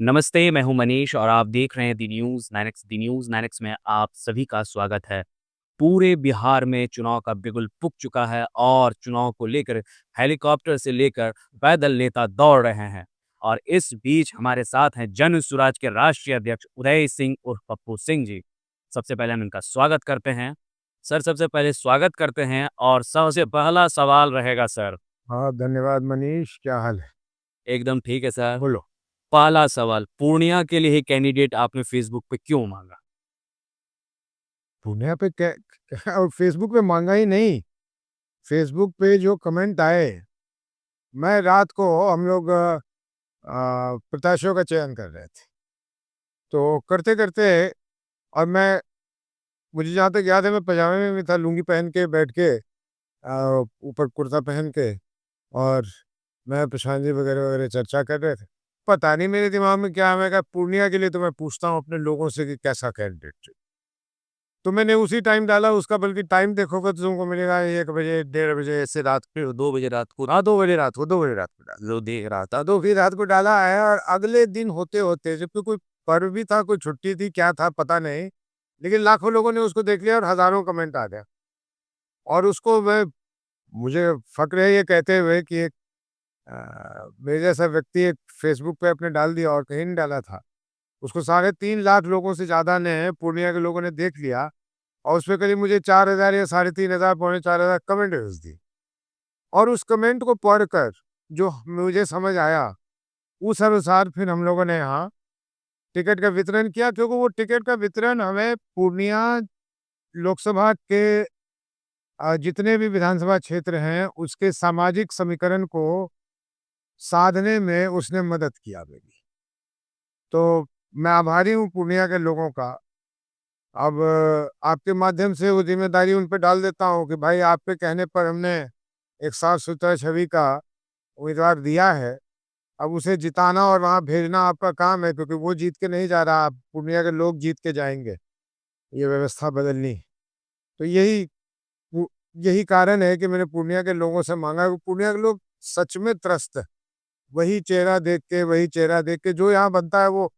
नमस्ते, मैं हूं मनीष और आप देख रहे हैं दी न्यूज़ 9x। दी न्यूज़ 9x में आप सभी का स्वागत है। पूरे बिहार में चुनाव का बिगुल फूँक चुका है और चुनाव को लेकर हेलीकॉप्टर से लेकर पैदल नेता दौड़ रहे हैं। और इस बीच हमारे साथ हैं जन सुराज के राष्ट्रीय अध्यक्ष उदय सिंह उर्फ पप्पू सिंह जी। सबसे पहले हम इनका स्वागत करते हैं। सर, सबसे पहले स्वागत करते हैं और सबसे पहला सवाल रहेगा सर। हाँ, धन्यवाद मनीष। क्या हाल है? एकदम ठीक है सर। बोलो। पहला सवाल, पूर्णिया के लिए ही कैंडिडेट आपने फेसबुक पे क्यों मांगा? पूर्णिया पे और फेसबुक पे मांगा ही नहीं। फेसबुक पे जो कमेंट आए, मैं रात को हम लोग प्रत्याशियों का चयन कर रहे थे, तो करते करते और मैं मुझे जहाँ तक याद है मैं पजामे में भी था, लुंगी पहन के बैठ के, ऊपर कुर्ता पहन के, और मैं प्रशांत जी वगैरह वगैरह चर्चा कर रहे थे। पता नहीं मेरे दिमाग में क्या है, मैं कहा पूर्णिया के लिए तो मैं पूछता हूँ अपने लोगों से कि कैसा कैंडिडेट। तो मैंने उसी टाइम डाला उसका, बल्कि टाइम देखोगे तो तुमको मिलेगा 1 बजे, 1:30 बजे, ऐसे रात फिर 2 बजे रात को हाँ, 2 बजे रात को, 2 बजे रात को डाला। जो देख रहा था। तो फिर रात को डाला है, और अगले दिन होते-होते, जबकि कोई पर्व भी था, कोई छुट्टी थी, क्या था पता नहीं, लेकिन लाखों लोगों ने उसको देख लिया और हज़ारों कमेंट आ गया। और उसको मैं मुझे फ़क्र है ये कहते हुए कि एक मेरे जैसा व्यक्ति एक फ़ेसबुक पे आपने डाल दिया और कहीं नहीं डाला था। उसको 3.5 लाख लोगों से ज़्यादा ने, पूर्णिया के लोगों ने देख लिया, और उसपे करीब मुझे 4,000 या 3,500 पौने 4,000 कमेंट भेज दी। और उस कमेंट को पढ़कर जो मुझे समझ आया, उस अनुसार फिर हम लोगों ने यहाँ टिकट का वितरण किया, क्योंकि वो टिकट का वितरण हमें पूर्णिया लोकसभा के जितने भी विधानसभा क्षेत्र हैं, उसके सामाजिक समीकरण को साधने में उसने मदद किया मेरी। तो मैं आभारी हूँ पूर्णिया के लोगों का। अब आपके माध्यम से वो ज़िम्मेदारी उन पे डाल देता हूँ कि भाई आपके कहने पर हमने एक साफ-सुथरा छवि का उम्मीदवार दिया है। अब उसे जिताना और वहाँ भेजना आपका काम है, क्योंकि वो जीत के नहीं जा रहा, आप पूर्णिया के लोग जीत के जाएँगे, ये व्यवस्था बदलनी। तो पू यही कारण है कि मैंने पूर्णिया के लोगों से माँगा है, पूर्णिया के लोग सच में त्रस्त हैं। वही चेहरा देख के जो यहाँ बनता है वो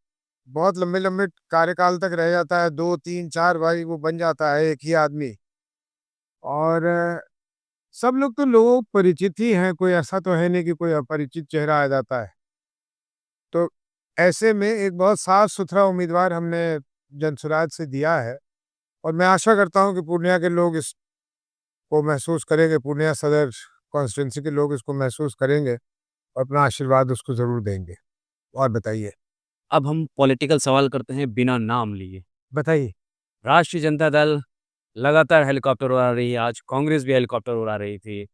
बहुत लंबे-लंबे कार्यकाल तक रह जाता है, 2, 3, 4 बारी वो बन जाता है एक ही आदमी। और सब लोग तो लोग परिचित ही हैं, कोई ऐसा तो है नहीं कि कोई अपरिचित चेहरा आ जाता है। तो ऐसे में एक बहुत साफ-सुथरा उम्मीदवार हमने जनसुराज से दिया है, और मैं आशा करता हूँ कि पूर्णिया के लोग इसको महसूस करेंगे, पूर्णिया सदर कॉन्स्टिट्यूएंसी के लोग इसको महसूस करेंगे और अपना आशीर्वाद उसको ज़रूर देंगे। और बताइए? अब हम पॉलिटिकल सवाल करते हैं बिना नाम लिए। बताइए। राष्ट्रीय जनता दल लगातार हेलीकॉप्टर उड़ा रही है, आज कांग्रेस भी हेलीकॉप्टर उड़ा रही थी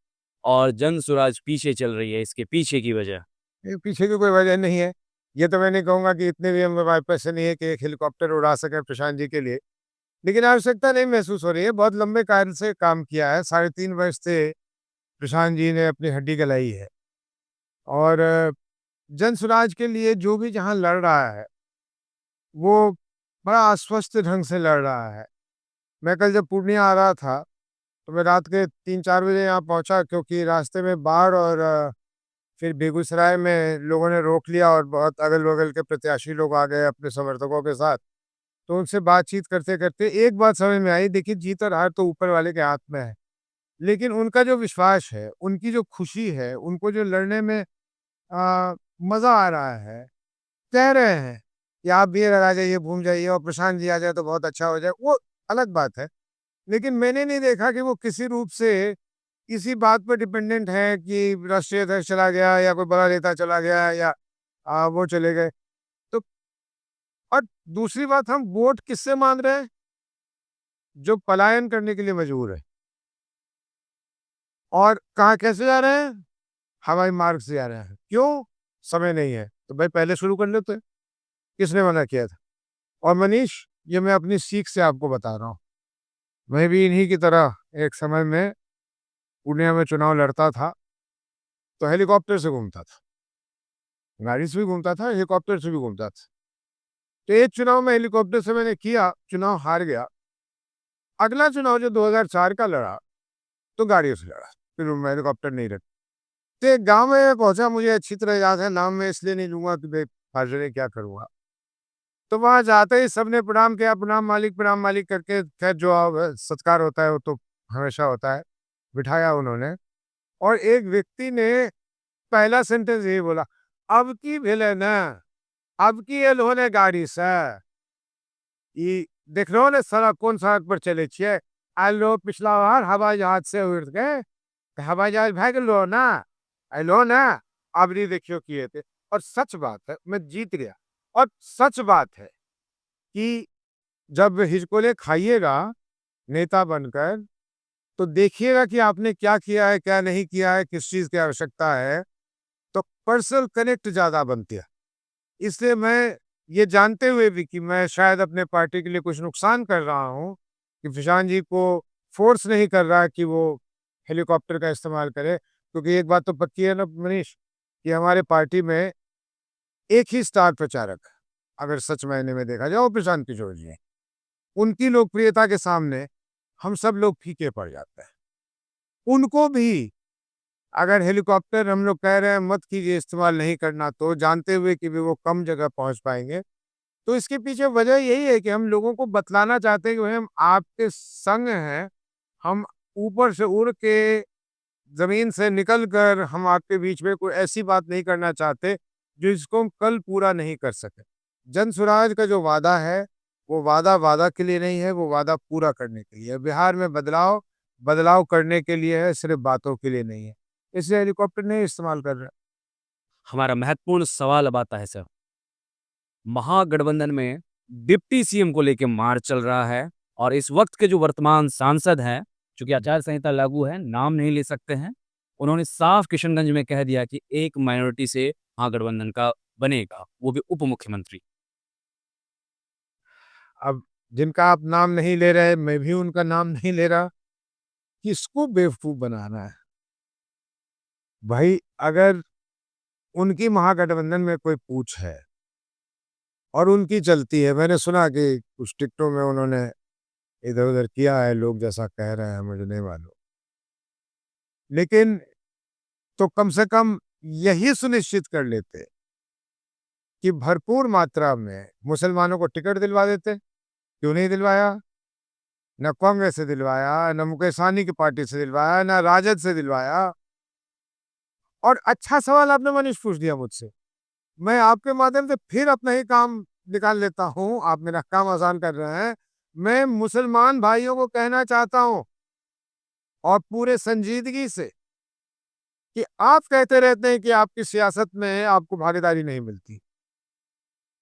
और जन स्वराज पीछे चल रही है, इसके पीछे की वजह? ये पीछे की कोई वजह नहीं है। ये तो मैं नहीं कहूँगा कि इतने भी हमारे पैसे नहीं है कि एक हेलीकॉप्टर उड़ा सकें प्रशांत जी के लिए। लेकिन आवश्यकता नहीं महसूस हो रही है, बहुत लंबे काल से काम किया है, 3.5 वर्ष से प्रशांत जी ने अपनी हड्डी गलाई है। और जन स्वराज के लिए जो भी जहाँ लड़ रहा है, वो बड़ा अस्वस्थ ढंग से लड़ रहा है। मैं कल जब पूर्णिया आ रहा था, तो मैं रात के 3-4 बजे यहाँ पहुँचा, क्योंकि रास्ते में बाढ़, और फिर बेगूसराय में लोगों ने रोक लिया और बहुत अगल-बगल के प्रत्याशी लोग आ गए अपने समर्थकों के साथ। तो उनसे बातचीत करते-करते एक बात समझ में आई, देखिए जीत और हार तो ऊपर वाले के हाथ में है। लेकिन उनका जो विश्वास है, उनकी जो खुशी है, उनको जो लड़ने में मज़ा आ रहा है, कह रहे हैं कि आप भी आ जाइए, घूम जाइए, और प्रशांत जी आ जाए तो बहुत अच्छा हो जाए, वो अलग बात है। लेकिन मैंने नहीं देखा कि वो किसी रूप से इसी बात पर डिपेंडेंट है कि राष्ट्रीय अध्यक्ष चला गया या कोई बड़ा नेता चला गया, या वो चले गए। तो और दूसरी बात, हम वोट किससे माँग रहे हैं? जो पलायन करने के लिए मजबूर है। और कहाँ कैसे जा रहे हैं? हवाई मार्ग से जा रहे हैं। क्यों? समय नहीं है। तो भाई पहले शुरू कर लेते। किसने मना किया था? और मनीष, ये मैं अपनी सीख से आपको बता रहा हूँ। मैं भी इन्हीं की तरह एक समय में पुणे में चुनाव लड़ता था, तो हेलीकॉप्टर से घूमता था। गाड़ी से भी घूमता था, हेलीकॉप्टर से भी घूमता था। तो एक चुनाव में हेलीकॉप्टर से मैंने किया, चुनाव हार गया। अगला चुनाव जो 2004 का लड़ा, तो गाड़ियों से लड़ा। फिर मैं हेलीकॉप्टर नहीं रखा। तो एक गाँव में पहुँचा, मुझे अच्छी तरह याद है, नाम मैं इसलिए नहीं लूँगा कि फालतू में क्या करूँगा? तो वहाँ जाते ही सबने प्रणाम किया, प्रणाम मालिक करके खैर जो सत्कार होता है वो तो हमेशा होता है। बिठाया उन्होंने और एक व्यक्ति ने पहला सेंटेंस यही बोला, "अब की भेले ना, अब की एलहोने गाड़ी से, ई देख रहो ने सड़क कौन सड़क पर चले छिए? आइल रहो पिछला बार हवाई जहाज से उड़ के, त हवाई जहाज भए गेलो ना, अइलो ना, अबरी देखियो की हेतै।" और सच बात है, मैं जीत गया। और सच बात है कि जब हिचकोले खाइएगा नेता बनकर, तो देखिएगा कि आपने क्या किया है, क्या नहीं किया है, किस चीज़ की आवश्यकता है, तो पर्सनल कनेक्ट ज़्यादा बनती है। इसलिए मैं ये जानते हुए भी कि मैं शायद अपने पार्टी के लिए कुछ नुकसान कर रहा हूँ, कि प्रशांत जी को फ़ोर्स नहीं कर रहा है कि वो हेलीकॉप्टर का इस्तेमाल करें, क्योंकि एक बात तो पक्की है ना मनीष, कि हमारे पार्टी में एक ही स्टार प्रचारक है, अगर सच मायने में देखा जाए, वो प्रशांत किशोर जी हैं। उनकी लोकप्रियता के सामने हम सब लोग फीके पड़ जाते हैं। उनको भी अगर हेलीकॉप्टर हम लोग कह रहे हैं मत कीजिए, इस्तेमाल नहीं करना, तो जानते हुए कि भी वो कम जगह पहुँच पाएँगे। तो इसके पीछे वजह यही है कि हम लोगों को बतलाना चाहते हैं कि भाई हम आपके संग हैं। हम ऊपर से उड़ के, ज़मीन से निकल कर हम आपके बीच में कोई ऐसी बात नहीं करना चाहते, जिसको हम कल पूरा नहीं कर सके। जनसुराज का जो वादा है, वो वादा वादा के लिए नहीं है, वो वादा पूरा करने के लिए है। बिहार में बदलाव, बदलाव करने के लिए है, सिर्फ़ बातों के लिए नहीं है। इसलिए हेलीकॉप्टर नहीं इस्तेमाल कर रहे। हमारा महत्वपूर्ण सवाल अब आता है सर, महागठबंधन में डिप्टी सीएम को लेके मार चल रहा है और इस वक्त के जो वर्तमान सांसद हैं, चूंकि आचार संहिता लागू है, नाम नहीं ले सकते हैं, उन्होंने साफ किशनगंज में कह दिया कि एक माइनॉरिटी से महागठबंधन का बनेगा, वो भी उप मुख्यमंत्री। अब जिनका आप नाम नहीं ले रहे, मैं भी उनका नाम नहीं ले रहा। किसको बेवकूफ़ बनाना है? भाई अगर उनकी महागठबंधन में कोई पूछ है और उनकी चलती है, मैंने सुना कि कुछ टिकटों में उन्होंने इधर-उधर किया है, लोग जैसा कह रहे हैं मुझे नहीं मालूम। लेकिन तो कम से कम यही सुनिश्चित कर लेते कि भरपूर मात्रा में मुसलमानों को टिकट दिलवा देते। क्यों नहीं दिलवाया? ना कांग्रेस से दिलवाया, ना मुकेश सहनी की पार्टी से दिलवाया, ना राजद से दिलवाया। और अच्छा सवाल आपने मनीष पूछ दिया मुझसे। मैं आपके माध्यम से फिर अपना ही काम निकाल लेता हूँ, आप मेरा काम आसान कर रहे हैं। मैं मुसलमान भाइयों को कहना चाहता हूँ और पूरे संजीदगी से कि आप कहते रहते हैं कि आपकी सियासत में आपको भागीदारी नहीं मिलती।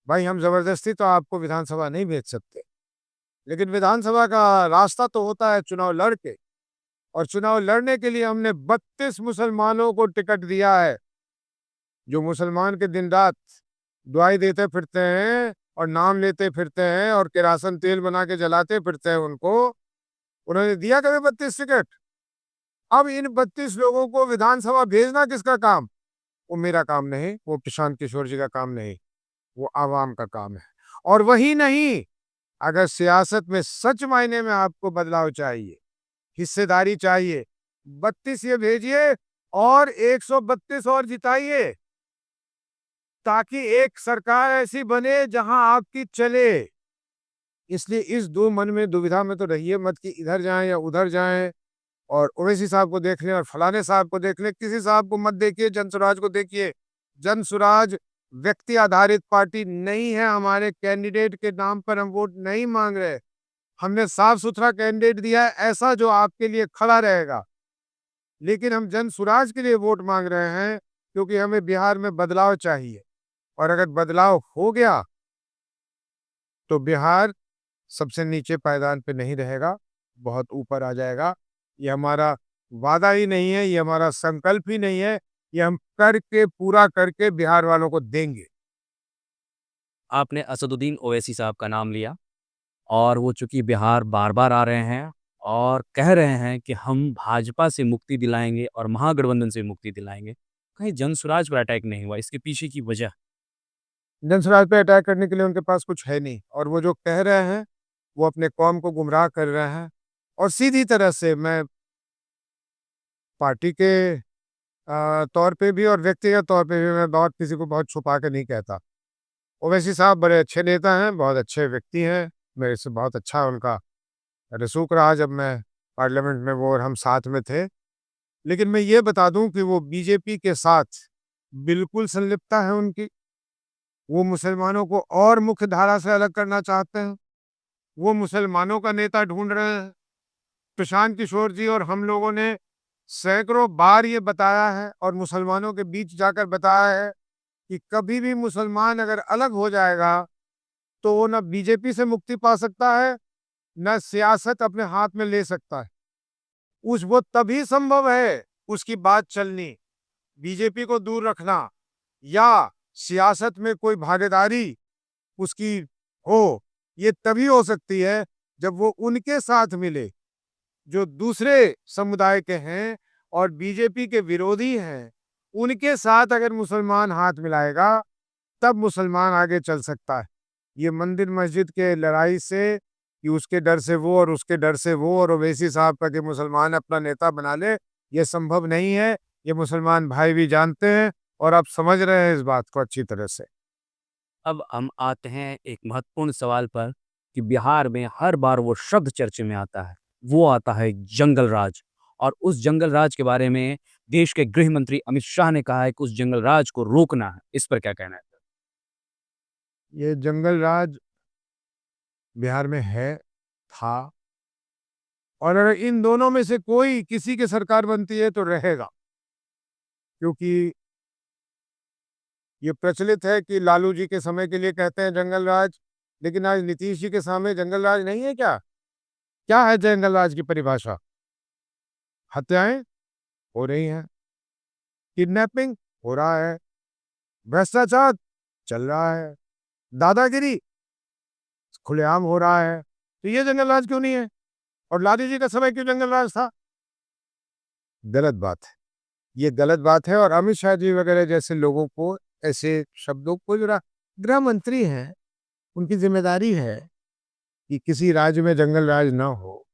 भाई हम ज़बरदस्ती तो आपको विधानसभा नहीं भेज सकते, लेकिन विधानसभा का रास्ता तो होता है चुनाव लड़ के। और चुनाव लड़ने के लिए हमने 32 मुसलमानों को टिकट दिया है, जो मुसलमान के दिन-रात दुआई देते फिरते हैं और नाम लेते फिरते हैं और किरासन तेल बना के जलाते फिरते हैं उनको, उन्होंने दिया कभी 32 टिकट? अब इन 32 लोगों को विधानसभा भेजना किसका काम? वो मेरा काम नहीं, वो प्रशांत किशोर जी का काम नहीं, वो आवाम का काम है। और वही नहीं, अगर सियासत में सच मायने में आपको बदलाव चाहिए, हिस्सेदारी चाहिए, 32 ये भेजिए और 132 और जिताइए, ताकि एक सरकार ऐसी बने जहां आपकी चले। इसलिए इस दो मन में दुविधा में तो रहिए मत कि इधर जाएं या उधर जाएं और ओवैसी साहब को देख लें और फलाने साहब को देख लें। किसी साहब को मत देखिए, जनसुराज को देखिए। जनसुराज व्यक्ति आधारित पार्टी नहीं है। हमारे कैंडिडेट के नाम पर हम वोट नहीं मांग रहे। हमने साफ सुथरा कैंडिडेट दिया है, ऐसा जो आपके लिए खड़ा रहेगा। लेकिन हम जनसुराज के लिए वोट मांग रहे हैं, क्योंकि हमें बिहार में बदलाव चाहिए। और अगर बदलाव हो गया, तो बिहार सबसे नीचे पायदान पे नहीं रहेगा, बहुत ऊपर आ जाएगा। ये हमारा वादा ही नहीं है, ये हमारा संकल्प ही नहीं है, ये हम करके पूरा करके बिहार वालों को देंगे। आपने असदुद्दीन ओवैसी साहब का नाम लिया और वो चूंकि बिहार बार-बार आ रहे हैं और कह रहे हैं कि हम भाजपा से मुक्ति दिलाएँगे और महागठबंधन से मुक्ति दिलाएँगे। कहीं जनसुराज पर अटैक नहीं हुआ, इसके पीछे की वजह? जनसुराज पे अटैक करने के लिए उनके पास कुछ है नहीं और वो जो कह रहे हैं, वो अपने कौम को गुमराह कर रहे हैं। और सीधी तरह से मैं पार्टी के तौर पे भी और व्यक्तिगत तौर पे भी मैं बहुत किसी को बहुत छुपा के नहीं कहता। ओवैसी साहब बड़े अच्छे नेता हैं, बहुत अच्छे व्यक्ति हैं, मेरे से बहुत अच्छा उनका रसूख रहा जब मैं पार्लियामेंट में वो और हम साथ में थे। लेकिन मैं ये बता दूँ कि वो बीजेपी के साथ बिल्कुल संलिप्तता है उनकी। वो मुसलमानों को और मुख्य धारा से अलग करना चाहते हैं। वो मुसलमानों का नेता ढूँढ रहे हैं। प्रशांत किशोर जी और हम लोगों ने सैकड़ों बार ये बताया है और मुसलमानों के बीच जाकर बताया है कि कभी भी मुसलमान अगर अलग हो जाएगा, तो वो ना बीजेपी से मुक्ति पा सकता है, ना सियासत अपने हाथ में ले सकता है। वो तभी संभव है उसकी बात चलनी, बीजेपी को दूर रखना या सियासत में कोई भागीदारी उसकी हो, ये तभी हो सकती है जब वो उनके साथ मिले जो दूसरे समुदाय के हैं और बीजेपी के विरोधी हैं। उनके साथ अगर मुसलमान हाथ मिलाएगा, तब मुसलमान आगे चल सकता है। ये मंदिर मस्जिद के लड़ाई से कि उसके डर से वो और उसके डर से वो और ओवैसी साहब का कि मुसलमान अपना नेता बना ले, ये संभव नहीं है। ये मुसलमान भाई भी जानते हैं और आप समझ रहे हैं इस बात को अच्छी तरह से। अब हम आते हैं एक महत्वपूर्ण सवाल पर कि बिहार में हर बार वो शब्द चर्चे में आता है, वो आता है जंगल राज। और उस जंगल राज के बारे में देश के गृह मंत्री अमित शाह ने कहा है कि उस जंगल राज को रोकना है। इस पर क्या कहना है? ये जंगल राज बिहार में है, था और अगर इन दोनों में से कोई किसी की सरकार बनती है तो रहेगा। क्योंकि ये प्रचलित है कि लालू जी के समय के लिए कहते हैं जंगल राज, लेकिन आज नीतीश जी के सामने जंगल राज नहीं है क्या? क्या है जंगल राज की परिभाषा? हत्याएं हो रही हैं, किडनैपिंग हो रहा है, भ्रष्टाचार चल रहा है, दादागिरी खुलेआम हो रहा है। तो ये जंगल राज क्यों नहीं है? और लालू जी का समय क्यों जंगल राज था? गलत बात है। ये गलत बात है और अमित शाह जी वगैरह जैसे लोगों को ऐसे शब्दों को जरा, गृह मंत्री हैं, उनकी जिम्मेदारी है कि किसी राज्य में जंगल राज ना हो,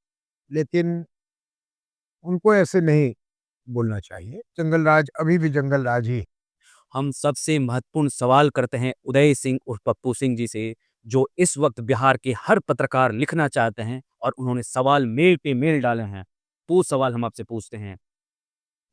लेकिन उनको ऐसे नहीं बोलना चाहिए। जंगल राज अभी भी जंगल राज ही है। हम सबसे महत्वपूर्ण सवाल करते हैं उदय सिंह उर्फ पप्पू सिंह जी से, जो इस वक्त बिहार के हर पत्रकार लिखना चाहते हैं और उन्होंने सवाल मेल पे मेल डाले हैं। वो सवाल हम आपसे पूछते हैं।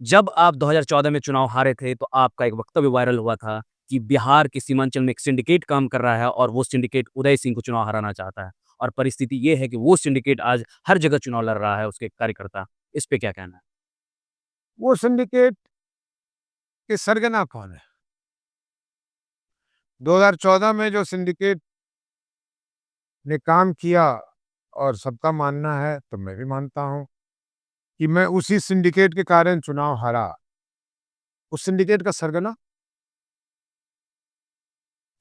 जब आप 2014 में चुनाव हारे थे, तो आपका एक वक्तव्य वायरल हुआ था कि बिहार के सीमांचल में एक सिंडिकेट काम कर रहा है और वो सिंडिकेट उदय सिंह को चुनाव हराना चाहता है। और परिस्थिति ये है कि वो सिंडिकेट आज हर जगह चुनाव लड़ रहा है, उसके कार्यकर्ता। इस पे क्या कहना है? वो सिंडिकेट के सरगना कौन है? 2014 में जो सिंडिकेट ने काम किया और सबका मानना है, तो मैं भी मानता हूँ कि मैं उसी सिंडिकेट के कारण चुनाव हारा। उस सिंडिकेट का सरगना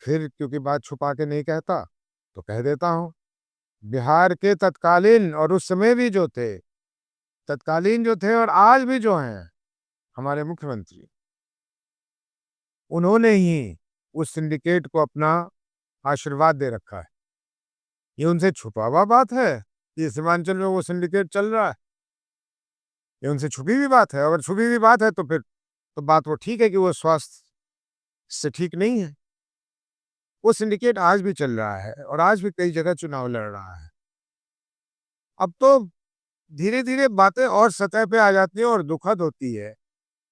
फिर क्योंकि बात छुपा के नहीं कहता, तो कह देता हूँ। बिहार के तत्कालीन और उस समय भी जो थे, तत्कालीन जो थे और आज भी जो हैं, हमारे मुख्यमंत्री, उन्होंने ही उस सिंडिकेट को अपना आशीर्वाद दे रखा है। ये उनसे छुपा हुआ बात है कि सीमांचल में वो सिंडिकेट चल रहा है। ये उनसे छुपी हुई बात है। अगर छुपी हुई बात है तो फिर तो बात वो ठीक है कि वो स्वास्थ्य से ठीक नहीं है। वो सिंडिकेट आज भी चल रहा है और आज भी कई जगह चुनाव लड़ रहा है। अब तो धीरे-धीरे बातें और सतह पे आ जाती हैं और दुखद होती है।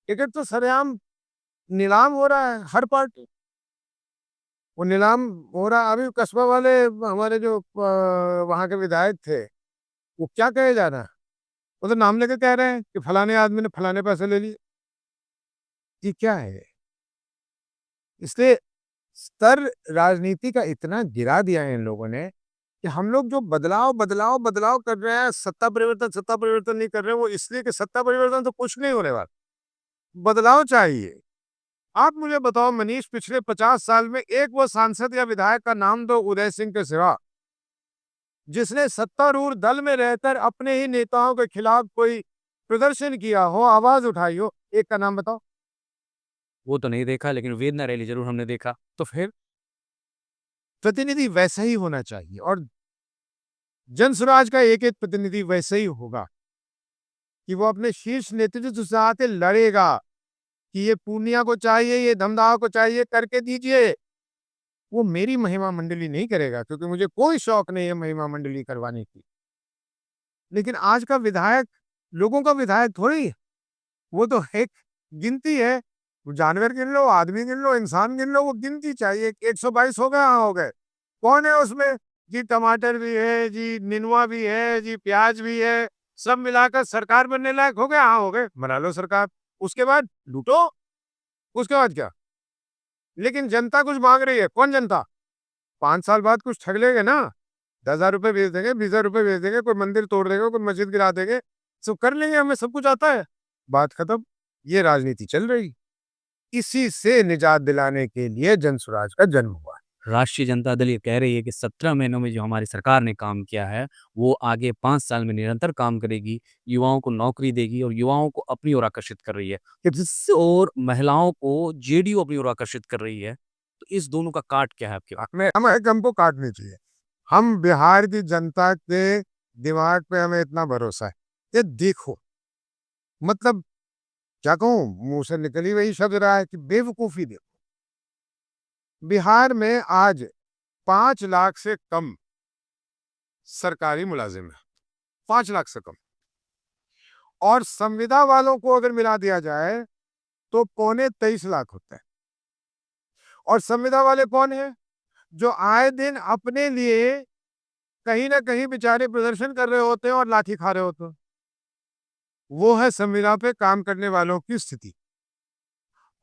टिकट तो सरेआम नीलाम हो रहा है, हर पार्टी वो नीलाम हो रहा है। अभी कस्बा वाले हमारे जो वहाँ के विधायक थे, वो क्या कहे जा रहा है? वो तो नाम लेके कह रहे हैं कि फलाने आदमी ने फलाने पैसे ले लिए। ये क्या है? इसलिए स्तर राजनीति का इतना गिरा दिया है इन लोगों ने कि हम लोग जो बदलाव, बदलाव, बदलाव कर रहे हैं, सत्ता परिवर्तन नहीं कर रहे हैं, वो इसलिए कि सत्ता परिवर्तन तो कुछ नहीं होने वाला। बदलाव चाहिए। आप मुझे बताओ मनीष, पिछले 50 साल में एक वो सांसद या विधायक का नाम दो उदय सिंह के सिवा, जिसने सत्तारूढ़ दल में रहकर अपने ही नेताओं के खिलाफ कोई प्रदर्शन किया हो, आवाज उठाई हो, एक का नाम बताओ। वो तो नहीं देखा, लेकिन वेदना रैली ज़रूर हमने देखा। तो फिर प्रतिनिधि वैसा ही होना चाहिए और जन स्वराज का एक-एक प्रतिनिधि वैसे ही होगा कि वो अपने शीर्ष नेतृत्व से आके लड़ेगा कि ये पूर्णिया को चाहिए, ये धमदाहा को चाहिए, करके दीजिए। वो मेरी महिमा मंडली नहीं करेगा, क्योंकि मुझे कोई शौक नहीं है महिमा मंडली करवाने की। लेकिन आज का विधायक लोगों का विधायक थोड़ी है। वो तो एक गिनती है। वो जानवर गिन लो, आदमी गिन लो, इंसान गिन लो, वो गिनती चाहिए। 122 हो गए, हाँ हो गए। कौन है उसमें? जी टमाटर भी है, जी निनुआ भी है, जी प्याज भी है। सब मिलाकर सरकार बनने लायक हो गए, हाँ हो गए, बना लो सरकार। उसके बाद लूटो। उसके बाद क्या? लेकिन जनता कुछ मांग रही है। कौन जनता? 5 साल बाद कुछ ठग लेंगे ना, 10,000 रुपए भेज देंगे, 20,000 रुपए भेज देंगे, कोई मंदिर तोड़ देंगे, कोई मस्जिद गिरा देंगे, सब कर लेंगे, हमें सब कुछ आता है, बात खत्म। ये राजनीति चल रही। इसी से निजात दिलाने के लिए जनसुराज का जन्म हुआ। राष्ट्रीय जनता दल ये कह रही है कि 17 महीनों में जो हमारी सरकार ने काम किया है, वो आगे 5 साल में निरंतर काम करेगी, युवाओं को नौकरी देगी और युवाओं को अपनी ओर आकर्षित कर रही है। और महिलाओं को जेडीयू अपनी ओर आकर्षित कर रही है। तो इस दोनों का काट क्या है आपके पास? हमें हमको काटनी चाहिए। हम बिहार की जनता के दिमाग पे हमें इतना भरोसा है। ये देखो, मतलब क्या कहूँ, मुंह से निकल ही वही शब्द रहा है कि बेवकूफी। देखो, बिहार में आज 5 लाख से कम सरकारी मुलाजिम है। 5 लाख से कम। और संविदा वालों को अगर मिला दिया जाए तो 22.25 लाख होता है। और संविदा वाले कौन है? जो आए दिन अपने लिए कहीं ना कहीं बेचारे प्रदर्शन कर रहे होते हैं और लाठी खा रहे होते हैं। वो है संविदा पे काम करने वालों की स्थिति।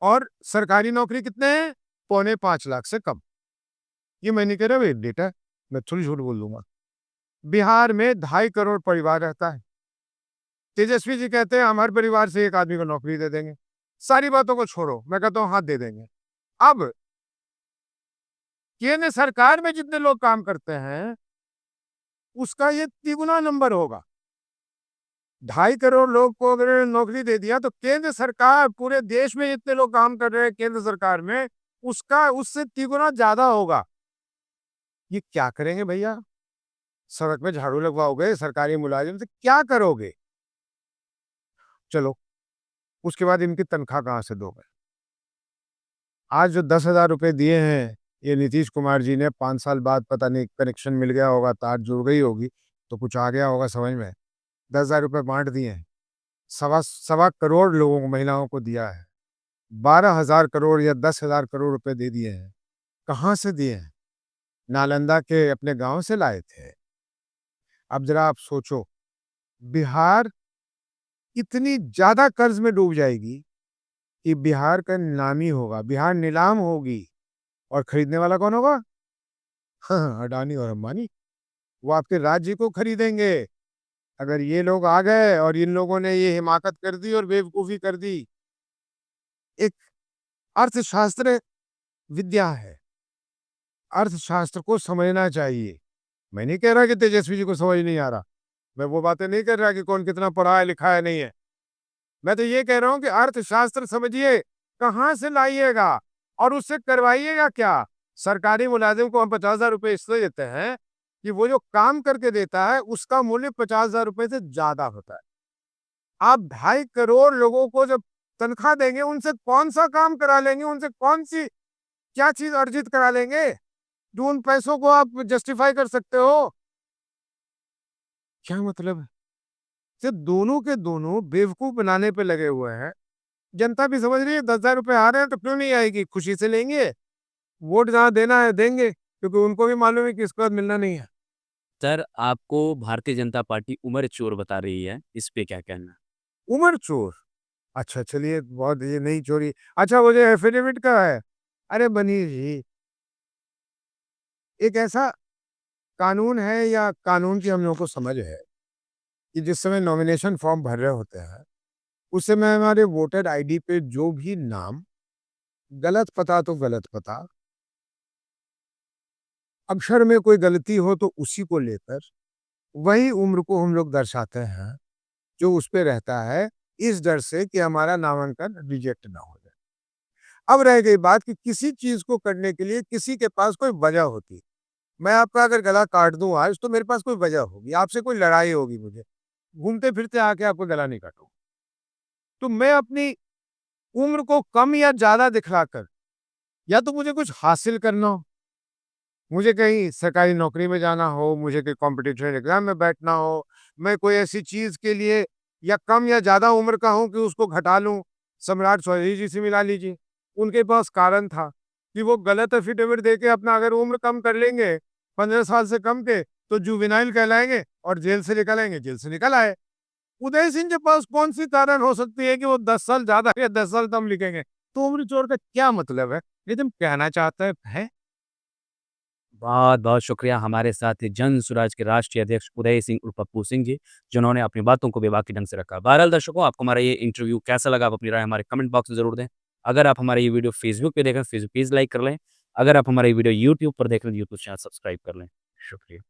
और सरकारी नौकरी कितने हैं? 4.25 लाख से कम। ये मैं नहीं कह रहा, भाई डेटा, मैं थोड़ी झूठ बोल दूंगा। बिहार में 2.5 करोड़ परिवार रहता है। तेजस्वी जी कहते हैं हम हर परिवार से एक आदमी को नौकरी दे देंगे। सारी बातों को छोड़ो, मैं कहता हूं हाँ दे देंगे। अब केंद्र सरकार में जितने लोग काम करते हैं उसका ये तिगुना नंबर होगा। 2.5 करोड़ लोग को अगर नौकरी दे दिया तो केंद्र सरकार, पूरे देश में जितने लोग काम कर रहे हैं केंद्र सरकार में, उसका उससे तिगुना ज्यादा होगा। ये क्या करेंगे भैया? सड़क में झाड़ू लगवाओगे सरकारी मुलाजिम से, क्या करोगे? चलो, उसके बाद इनकी तनख्वाह कहां से दोगे? आज जो 10,000 रुपए दिए हैं ये नीतीश कुमार जी ने, 5 साल बाद पता नहीं कनेक्शन मिल गया होगा, तार जुड़ गई होगी, तो कुछ आ गया होगा समझ में। 10,000 रुपए बांट दिए हैं। सवा सवा करोड़ लोगों को, महिलाओं को दिया है। 12,000 करोड़ या 10,000 करोड़ रुपए दे दिए हैं। कहाँ से दिए हैं? नालंदा के अपने गांव से लाए थे। अब जरा आप सोचो, बिहार इतनी ज्यादा कर्ज में डूब जाएगी कि बिहार का नीलामी होगा, बिहार नीलाम होगी। और खरीदने वाला कौन होगा? हाँ, अडानी और अंबानी। वो आपके राज्य को खरीदेंगे। अगर ये लोग आ गए और इन लोगों ने ये हिमाकत कर दी और बेवकूफी कर दी। एक अर्थशास्त्र विद्या है, अर्थशास्त्र को समझना चाहिए। मैं नहीं कह रहा कि तेजस्वी जी को समझ नहीं आ रहा। मैं वो बातें नहीं कर रहा कि कौन कितना पढ़ा है लिखा है नहीं है। मैं तो ये कह रहा हूं कि अर्थशास्त्र समझिए, कहां से लाइएगा और उससे करवाइएगा क्या। सरकारी मुलाजिम को हम 50,000 रुपए इसलिए देते हैं कि वो जो काम करके देता है उसका मूल्य 50,000 रुपए से ज्यादा होता है। आप 2.5 करोड़ लोगों को जब तनख्वाह देंगे, उनसे कौन सा काम करा लेंगे? उनसे कौन सी क्या चीज अर्जित करा लेंगे जो उन पैसों को आप जस्टिफाई कर सकते हो? क्या मतलब है? सिर्फ दोनों के दोनों बेवकूफ बनाने पे लगे हुए हैं। जनता भी समझ रही है 10,000 रुपए आ रहे हैं तो क्यों नहीं आएगी, खुशी से लेंगे। वोट जहां देना है देंगे, क्योंकि उनको भी मालूम है कि इसके बाद मिलना नहीं है। सर, आपको भारतीय जनता पार्टी उम्र चोर बता रही है, इस पे क्या कहना है? उमर चोर? अच्छा चलिए, बहुत ये नहीं चोरी। अच्छा, वो जो एफिडेविट का है, अरे बनी जी, एक ऐसा कानून है या कानून की हम लोगों को समझ है कि जिस समय नॉमिनेशन फॉर्म भर रहे होते हैं उस समय हमारे वोटर आईडी पे जो भी नाम, गलत पता तो गलत पता, अक्षर में कोई गलती हो तो उसी को लेकर वही उम्र को हम लोग दर्शाते हैं जो उस पे रहता है, इस डर से कि हमारा नामांकन रिजेक्ट ना हो जाए। अब रह गई बात कि किसी चीज को करने के लिए किसी के पास कोई वजह होती। मैं आपका अगर गला काट दूं आज तो मेरे पास कोई वजह होगी, आपसे कोई लड़ाई होगी, मुझे घूमते फिरते आके आपको गला नहीं काटूंगा। तो मैं अपनी उम्र को कम या ज्यादा दिखलाकर, या तो मुझे कुछ हासिल करना हो, मुझे कहीं सरकारी नौकरी में जाना हो, मुझे कोई कॉम्पिटिशन एग्ज़ाम में बैठना हो, मैं कोई ऐसी चीज़ के लिए या कम या ज़्यादा उम्र का हूँ कि उसको घटा लूँ, सम्राट चौधरी जी से मिला लीजिए। उनके पास कारण था कि वो गलत एफ़िडेविट देके अपना अगर उम्र कम कर लेंगे, 15 साल से कम के, तो जुवेनाइल कहलाएँगे और जेल से निकल आएँगे, जेल से निकल आए। उदय सिंह के पास कौन-सी कारण हो सकती है कि वो 10 साल ज़्यादा या 10 साल कम लिखेंगे? तो उम्र जोड़ का क्या मतलब है? ये तुम कहना चाहते हैं? बहुत-बहुत शुक्रिया हमारे साथ थे जन स्वराज के राष्ट्रीय अध्यक्ष उदय सिंह उर्फ पप्पू सिंह जी, जिन्होंने अपनी बातों को बेबाकी ढंग से रखा। बहरहाल दर्शकों, आपको हमारा ये इंटरव्यू कैसा लगा? आप अपनी राय हमारे कमेंट बॉक्स में ज़रूर दें। अगर आप हमारा ये वीडियो फ़ेसबुक पे देख रहे हैं, फ़ेसबुक पेज लाइक कर लें। अगर आप हमारा ये वीडियो यूट्यूब पर देख रहे हैं, यूट्यूब चैनल सब्सक्राइब कर लें। शुक्रिया।